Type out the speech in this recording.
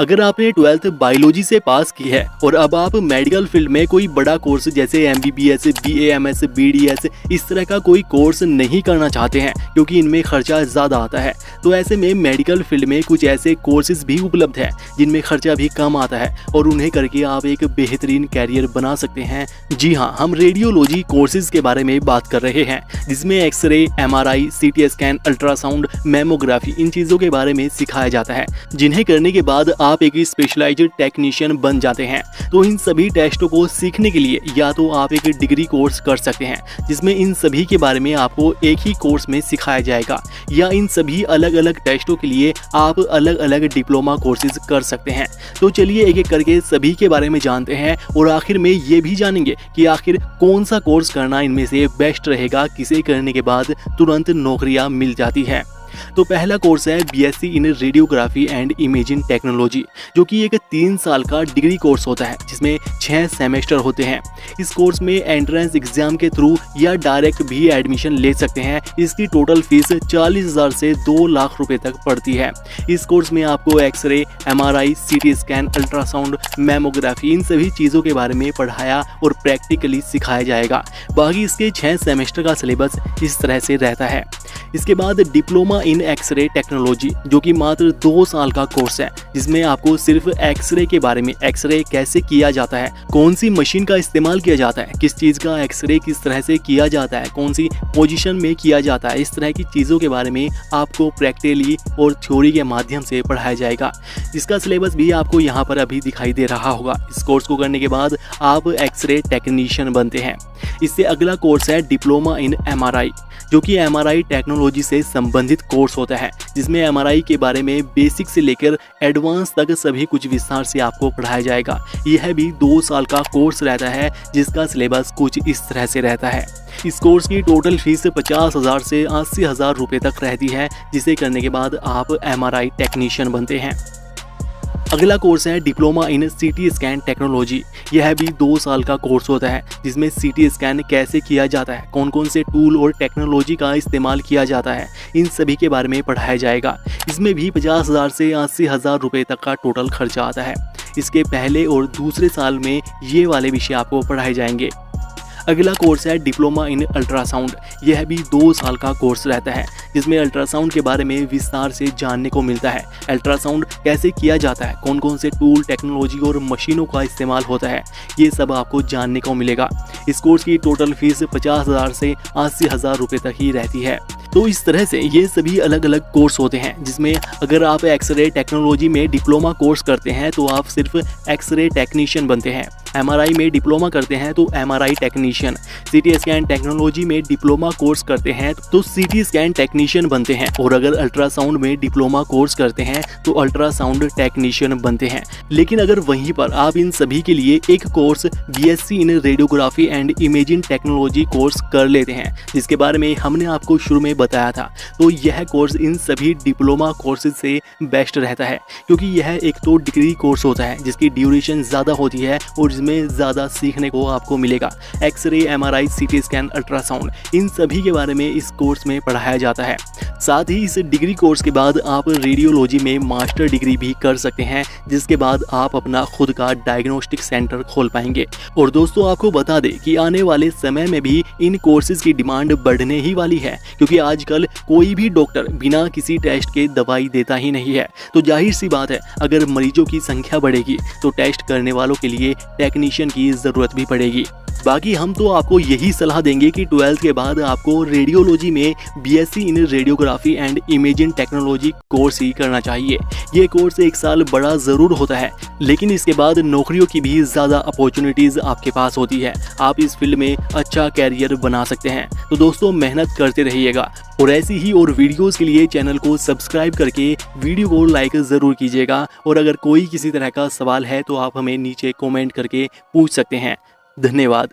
अगर आपने 12th biology से पास की है और अब आप मेडिकल फील्ड में कोई बड़ा कोर्स जैसे MBBS, BAMS, BDS इस तरह का कोई कोर्स नहीं करना चाहते हैं क्योंकि इनमें खर्चा ज़्यादा आता है, तो ऐसे में मेडिकल फील्ड में कुछ ऐसे कोर्सेज भी उपलब्ध हैं जिनमें खर्चा भी कम आता है और उन्हें करके आप एक बेहतरीन कैरियर बना सकते हैं। जी हाँ, हम रेडियोलॉजी कोर्सेज के बारे में बात कर रहे हैं जिसमें x ray, MRI, CT scan, ultrasound, mammography इन चीज़ों के बारे में सिखाया जाता है, जिन्हें करने के बाद आप एक स्पेशलाइज्ड टेक्नीशियन बन जाते हैं। तो इन सभी टेस्टों को सीखने के लिए या तो आप एक डिग्री कोर्स कर सकते हैं जिसमें इन सभी के बारे में आपको एक ही कोर्स में सिखाया जाएगा, या इन सभी अलग अलग टेस्टों के लिए आप अलग अलग डिप्लोमा कोर्सेज कर सकते हैं। तो चलिए एक एक करके सभी के बारे में जानते हैं और आखिर में ये भी जानेंगे कि आखिर कौन सा कोर्स करना इनमें से बेस्ट रहेगा, किसे करने के बाद तुरंत नौकरियां मिल जाती है। तो पहला कोर्स है BSc in radiography and imaging technology, जो कि एक 3 साल का डिग्री कोर्स होता है जिसमें 6 सेमेस्टर होते हैं। इस कोर्स में एंट्रेंस एग्जाम के थ्रू या डायरेक्ट भी एडमिशन ले सकते हैं। इसकी टोटल फीस 40,000 से 2 लाख रुपए तक पड़ती है। इस कोर्स में आपको x ray, MRI, CT scan, ultrasound, mammography इन सभी चीज़ों के बारे में पढ़ाया और प्रैक्टिकली सिखाया जाएगा। बाकी इसके 6 सेमेस्टर का सिलेबस इस तरह से रहता है। इसके बाद डिप्लोमा इन एक्सरे टेक्नोलॉजी, जो कि मात्र 2 साल का कोर्स है जिसमें आपको सिर्फ एक्सरे के बारे में, एक्सरे कैसे किया जाता है, कौन सी मशीन का इस्तेमाल किया जाता है, किस चीज़ का एक्सरे किस तरह से किया जाता है, कौन सी पोजीशन में किया जाता है, इस तरह की चीज़ों के बारे में आपको प्रैक्टिकली और थ्योरी के माध्यम से पढ़ाया जाएगा। इसका सिलेबस भी आपको यहाँ पर अभी दिखाई दे रहा होगा। इस कोर्स को करने के बाद आप एक्सरे टेक्नीशियन बनते हैं। इससे अगला कोर्स है डिप्लोमा इन MRI, जो कि MRI टेक्नोलॉजी से संबंधित कोर्स होता है जिसमें MRI के बारे में बेसिक से लेकर एडवांस तक सभी कुछ विस्तार से आपको पढ़ाया जाएगा। यह भी 2 साल का कोर्स रहता है जिसका सिलेबस कुछ इस तरह से रहता है। इस कोर्स की टोटल फीस 50,000 से 80,000 रुपये तक रहती है, जिसे करने के बाद आप MRI टेक्नीशियन बनते हैं। अगला कोर्स है diploma in CT scan technology. यह भी 2 साल का कोर्स होता है जिसमें CT स्कैन कैसे किया जाता है, कौन कौन से टूल और टेक्नोलॉजी का इस्तेमाल किया जाता है, इन सभी के बारे में पढ़ाया जाएगा। इसमें भी 50,000 से 80,000 रुपये तक का टोटल खर्चा आता है। इसके पहले और दूसरे साल में ये वाले विषय आपको पढ़ाए जाएंगे। अगला कोर्स है डिप्लोमा इन अल्ट्रासाउंड। यह भी 2 साल का कोर्स रहता है जिसमें अल्ट्रासाउंड के बारे में विस्तार से जानने को मिलता है। अल्ट्रासाउंड कैसे किया जाता है, कौन कौन से टूल, टेक्नोलॉजी और मशीनों का इस्तेमाल होता है, ये सब आपको जानने को मिलेगा। इस कोर्स की टोटल फीस 50,000 से 80,000 रुपये तक ही रहती है। तो इस तरह से ये सभी अलग अलग कोर्स होते हैं जिसमें अगर आप एक्सरे टेक्नोलॉजी में डिप्लोमा कोर्स करते हैं तो आप सिर्फ एक्सरे टेक्नीशियन बनते हैं। MRI में डिप्लोमा करते हैं तो MRI technician, CT scan technology में डिप्लोमा कोर्स करते हैं तो CT स्कैन टेक्नीशियन बनते हैं, और अगर अल्ट्रासाउंड में डिप्लोमा कोर्स करते हैं तो अल्ट्रासाउंड टेक्नीशियन बनते हैं। लेकिन अगर वहीं पर आप इन सभी के लिए एक course BSc in radiography and imaging technology course कर लेते हैं, जिसके बारे में हमने आपको शुरू में बताया था, तो यह कोर्स इन सभी डिप्लोमा कोर्सेज से बेस्ट रहता है क्योंकि यह एक तो डिग्री कोर्स होता है जिसकी ड्यूरेशन ज़्यादा होती है और में ज़्यादा सीखने को आपको मिलेगा। X ray, MRI, CT scan, ultrasound इन सभी के बारे में इस कोर्स में पढ़ाया जाता है। साथ ही इस डिग्री कोर्स के बाद आप रेडियोलॉजी में मास्टर डिग्री भी कर सकते हैं, जिसके बाद आप अपना खुद का डायग्नोस्टिक सेंटर खोल पाएंगे। और दोस्तों आपको बता दें कि आने वाले समय में भी इन कोर्सेज की डिमांड बढ़ने ही वाली है क्योंकि आजकल कोई भी डॉक्टर बिना किसी टेस्ट के दवाई देता ही नहीं है। तो जाहिर सी बात है अगर मरीजों की संख्या बढ़ेगी तो टेस्ट करने वालों के लिए टेक्नीशियन की ज़रूरत भी पड़ेगी। बाकी हम तो आपको यही सलाह देंगे कि 12th के बाद आपको रेडियोलॉजी में BSc in radiography and imaging technology course ही करना चाहिए। ये कोर्स 1 साल बड़ा ज़रूर होता है लेकिन इसके बाद नौकरियों की भी ज़्यादा अपॉर्चुनिटीज़ आपके पास होती है। आप इस फील्ड में अच्छा कैरियर बना सकते हैं। तो दोस्तों मेहनत करते रहिएगा और ऐसी ही और वीडियोज़ के लिए चैनल को सब्सक्राइब करके वीडियो को लाइक ज़रूर कीजिएगा। और अगर कोई किसी तरह का सवाल है तो आप हमें नीचे कॉमेंट करके पूछ सकते हैं। धन्यवाद।